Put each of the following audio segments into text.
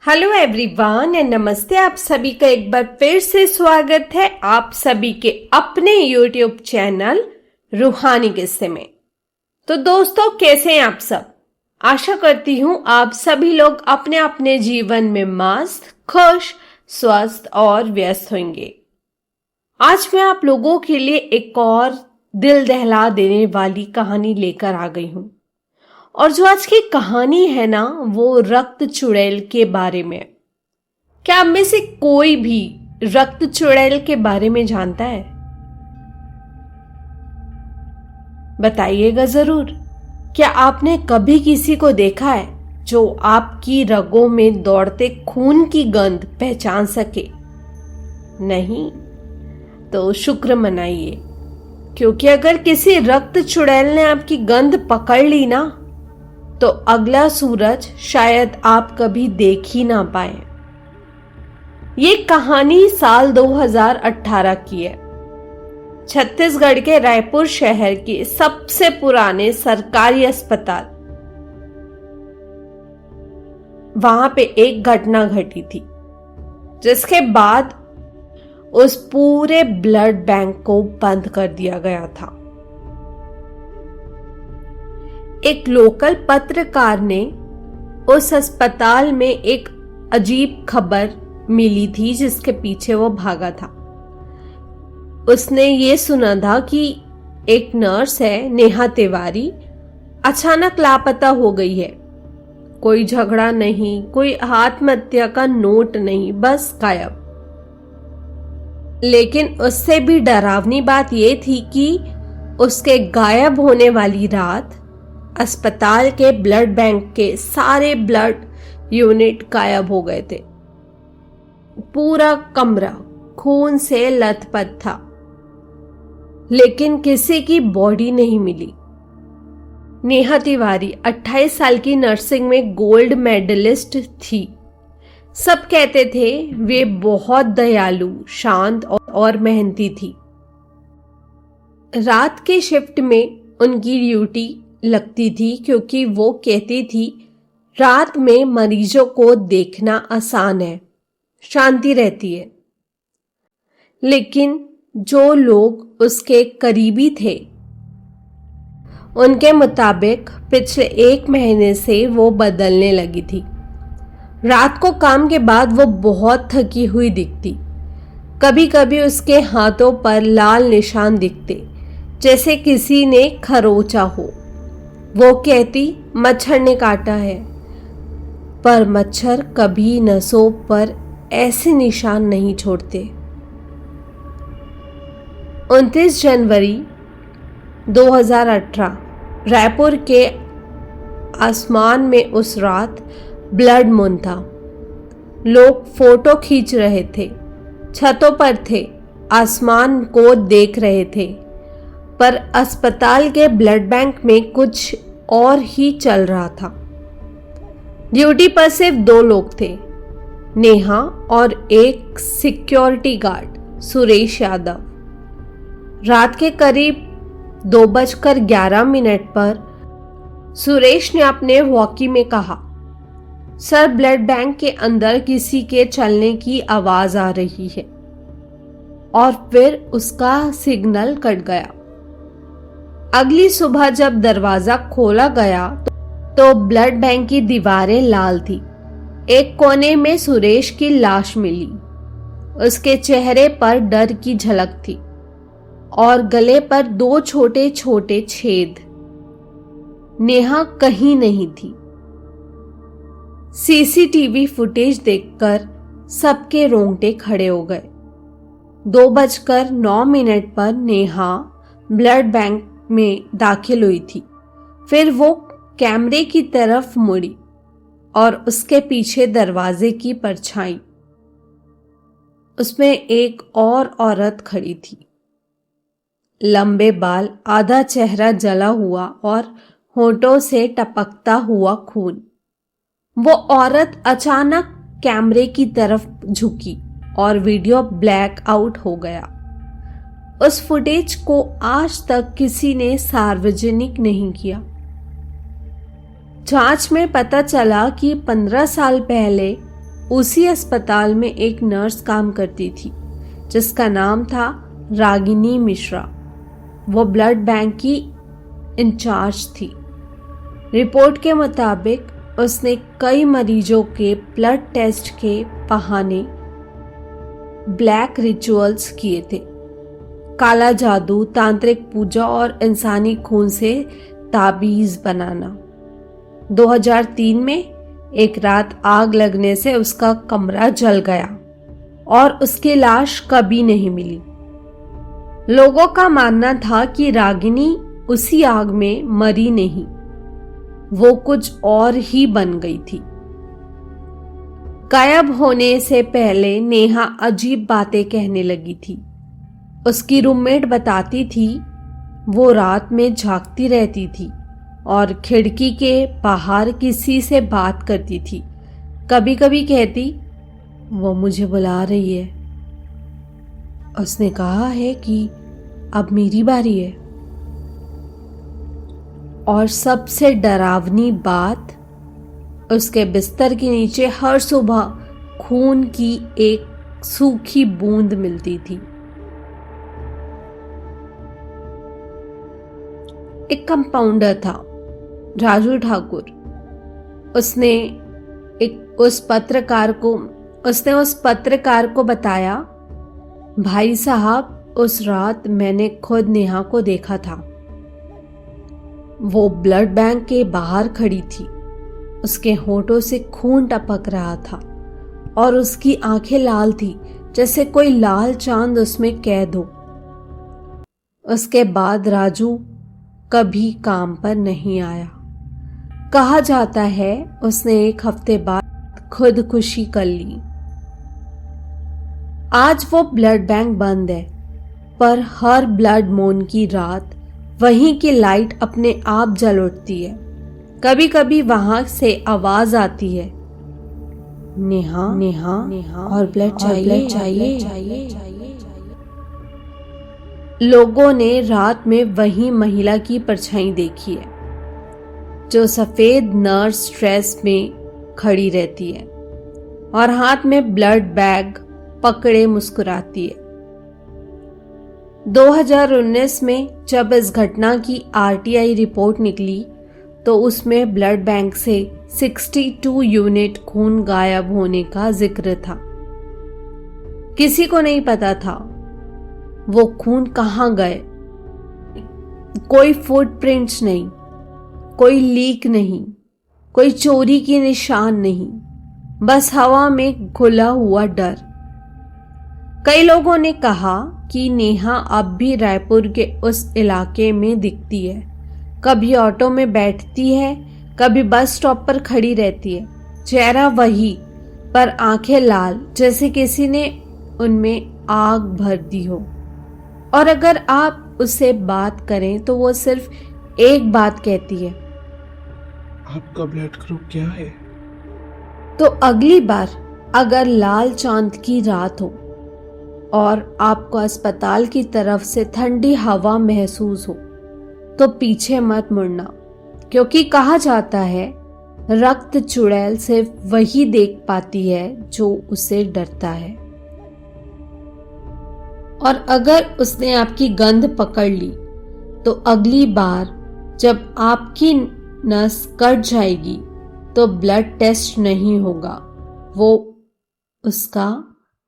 Hello everyone and नमस्ते। आप सभी का एक बार फिर से स्वागत है आप सभी के अपने यूट्यूब चैनल रूहानी किस्से में। तो दोस्तों, कैसे हैं आप सब? आशा करती हूँ आप सभी लोग अपने अपने जीवन में मस्त, खुश, स्वस्थ और व्यस्त होंगे। आज मैं आप लोगों के लिए एक और दिल दहला देने वाली कहानी लेकर आ गई हूँ। और जो आज की कहानी है ना, वो रक्त चुड़ैल के बारे में। क्या आप में से कोई भी रक्त चुड़ैल के बारे में जानता है? बताइएगा जरूर। क्या आपने कभी किसी को देखा है जो आपकी रगों में दौड़ते खून की गंध पहचान सके? नहीं? तो शुक्र मनाइए, क्योंकि अगर किसी रक्त चुड़ैल ने आपकी गंध पकड़ ली ना, तो अगला सूरज शायद आप कभी देख ही ना पाए। ये कहानी साल 2018 की है। छत्तीसगढ़ के रायपुर शहर के सबसे पुराने सरकारी अस्पताल, वहां पे एक घटना घटी थी, जिसके बाद उस पूरे ब्लड बैंक को बंद कर दिया गया था। एक लोकल पत्रकार ने उस अस्पताल में एक अजीब खबर मिली थी, जिसके पीछे वो भागा था। उसने ये सुना था कि एक नर्स है, नेहा तिवारी, अचानक लापता हो गई है। कोई झगड़ा नहीं, कोई आत्महत्या का नोट नहीं, बस गायब। लेकिन उससे भी डरावनी बात यह थी कि उसके गायब होने वाली रात अस्पताल के ब्लड बैंक के सारे ब्लड यूनिट गायब हो गए थे। पूरा कमरा खून से लथपथ था, लेकिन किसी की बॉडी नहीं मिली। नेहा तिवारी 28 साल की नर्सिंग में गोल्ड मेडलिस्ट थी। सब कहते थे वे बहुत दयालु, शांत और मेहनती थी। रात के शिफ्ट में उनकी ड्यूटी लगती थी, क्योंकि वो कहती थी रात में मरीजों को देखना आसान है, शांति रहती है। लेकिन जो लोग उसके करीबी थे, उनके मुताबिक पिछले 1 महीने से वो बदलने लगी थी। रात को काम के बाद वो बहुत थकी हुई दिखती। कभी कभी उसके हाथों पर लाल निशान दिखते, जैसे किसी ने खरोंचा हो। वो कहती मच्छर ने काटा है, पर मच्छर कभी नसों पर ऐसे निशान नहीं छोड़ते। 29 जनवरी 2018 रायपुर के आसमान में उस रात ब्लड मून था। लोग फोटो खींच रहे थे, छतों पर थे, आसमान को देख रहे थे, पर अस्पताल के ब्लड बैंक में कुछ और ही चल रहा था। ड्यूटी पर सिर्फ 2 लोग थे, नेहा और एक सिक्योरिटी गार्ड, सुरेश यादव। रात के करीब 2:11 पर सुरेश ने अपने वॉकी में कहा, सर, ब्लड बैंक के अंदर किसी के चलने की आवाज आ रही है। और फिर उसका सिग्नल कट गया। अगली सुबह जब दरवाजा खोला गया तो ब्लड बैंक की दीवारें लाल थी। एक कोने में सुरेश की लाश मिली। उसके चेहरे पर डर की झलक थी और गले पर 2 छोटे छोटे छेद। नेहा कहीं नहीं थी। सीसीटीवी फुटेज देखकर सबके रोंगटे खड़े हो गए। 2:09 पर नेहा ब्लड बैंक में दाखिल हुई थी। फिर वो कैमरे की तरफ मुड़ी और उसके पीछे दरवाजे की परछाई, उसमें एक और औरत खड़ी थी। लंबे बाल, आधा चेहरा जला हुआ और होठों से टपकता हुआ खून। वो औरत अचानक कैमरे की तरफ झुकी और वीडियो ब्लैक आउट हो गया। उस फुटेज को आज तक किसी ने सार्वजनिक नहीं किया। जांच में पता चला कि 15 साल पहले उसी अस्पताल में एक नर्स काम करती थी जिसका नाम था रागिनी मिश्रा। वो ब्लड बैंक की इंचार्ज थी। रिपोर्ट के मुताबिक उसने कई मरीजों के ब्लड टेस्ट के बहाने ब्लैक रिचुअल्स किए थे। काला जादू, तांत्रिक पूजा और इंसानी खून से ताबीज बनाना। 2003 में एक रात आग लगने से उसका कमरा जल गया और उसकी लाश कभी नहीं मिली। लोगों का मानना था कि रागिनी उसी आग में मरी नहीं, वो कुछ और ही बन गई थी। गायब होने से पहले नेहा अजीब बातें कहने लगी थी। उसकी रूममेट बताती थी वो रात में जागती रहती थी और खिड़की के बाहर किसी से बात करती थी। कभी कभी कहती, वो मुझे बुला रही है, उसने कहा है कि अब मेरी बारी है। और सबसे डरावनी बात, उसके बिस्तर के नीचे हर सुबह खून की एक सूखी बूंद मिलती थी। एक कंपाउंडर था, राजू ठाकुर। उसने उस पत्रकार को बताया, भाई साहब, उस रात मैंने खुद नेहा को देखा था। वो ब्लड बैंक के बाहर खड़ी थी। उसके होठों से खून टपक रहा था और उसकी आंखें लाल थी, जैसे कोई लाल चांद उसमें कैद हो। उसके बाद राजू कभी काम पर नहीं आया। कहा जाता है उसने एक हफ्ते बाद खुदकुशी कर ली। आज वो ब्लड बैंक बंद है, पर हर ब्लड मून की रात वहीं की लाइट अपने आप जल उठती है। कभी कभी वहां से आवाज आती है, नेहा नेहा नेहा और ब्लड चाहिए। लोगों ने रात में वही महिला की परछाई देखी है जो सफेद नर्स ड्रेस में खड़ी रहती है और हाथ में ब्लड बैग पकड़े मुस्कुराती है। 2019 में जब इस घटना की आरटीआई रिपोर्ट निकली तो उसमें ब्लड बैंक से 62 यूनिट खून गायब होने का जिक्र था। किसी को नहीं पता था वो खून कहां गए। कोई फुटप्रिंट्स नहीं, कोई लीक नहीं, कोई चोरी के निशान नहीं, बस हवा में घुला हुआ डर। कई लोगों ने कहा कि नेहा अब भी रायपुर के उस इलाके में दिखती है। कभी ऑटो में बैठती है, कभी बस स्टॉप पर खड़ी रहती है। चेहरा वही, पर आंखें लाल, जैसे किसी ने उनमें आग भर दी हो। और अगर आप उससे बात करें तो वो सिर्फ एक बात कहती है, आपका ब्लड ग्रुप क्या है? तो अगली बार अगर लाल चांद की रात हो और आपको अस्पताल की तरफ से ठंडी हवा महसूस हो तो पीछे मत मुड़ना, क्योंकि कहा जाता है रक्त चुड़ैल सिर्फ वही देख पाती है जो उससे डरता है। और अगर उसने आपकी गंध पकड़ ली तो अगली बार जब आपकी नस कट जाएगी तो ब्लड टेस्ट नहीं होगा, वो उसका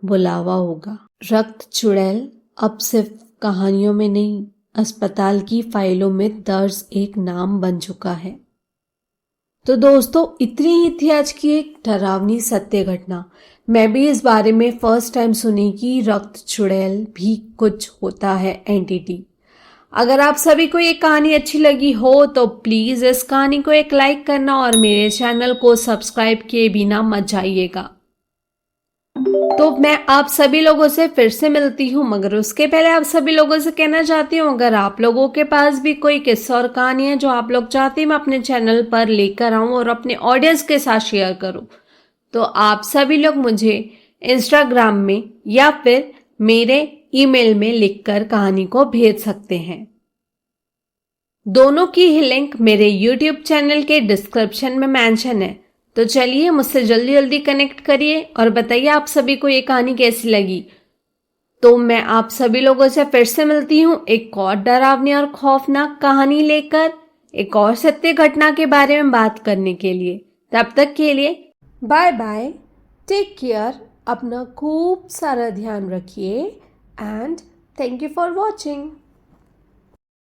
बुलावा होगा। रक्त चुड़ैल अब सिर्फ कहानियों में नहीं, अस्पताल की फाइलों में दर्ज एक नाम बन चुका है। तो दोस्तों, इतनी ही थी आज की एक डरावनी सत्य घटना। मैं भी इस बारे में फर्स्ट टाइम सुनी कि रक्त चुड़ैल भी कुछ होता है एंटिटी। अगर आप सभी को ये कहानी अच्छी लगी हो तो प्लीज इस कहानी को एक लाइक करना और मेरे चैनल को सब्सक्राइब किए बिना मत जाइएगा। तो मैं आप सभी लोगों से फिर से मिलती हूँ, मगर उसके पहले आप सभी लोगों से कहना चाहती हूँ, अगर आप लोगों के पास भी कोई किस्सा और कहानी है जो आप लोग चाहते हैं मैं अपने चैनल पर लेकर आऊं और अपने ऑडियंस के साथ शेयर करूं, तो आप सभी लोग मुझे इंस्टाग्राम में या फिर मेरे ईमेल में लिखकर कहानी को भेज सकते हैं। दोनों की ही लिंक मेरे YouTube चैनल के डिस्क्रिप्शन में मेंशन है, तो चलिए मुझसे जल्दी जल्दी कनेक्ट करिए और बताइए आप सभी को ये कहानी कैसी लगी। तो मैं आप सभी लोगों से फिर से मिलती हूँ एक और डरावनी और खौफनाक कहानी लेकर, एक और सत्य घटना के बारे में बात करने के लिए। तब तक के लिए बाय बाय, टेक केयर, अपना खूब सारा ध्यान रखिए and thank you for watching.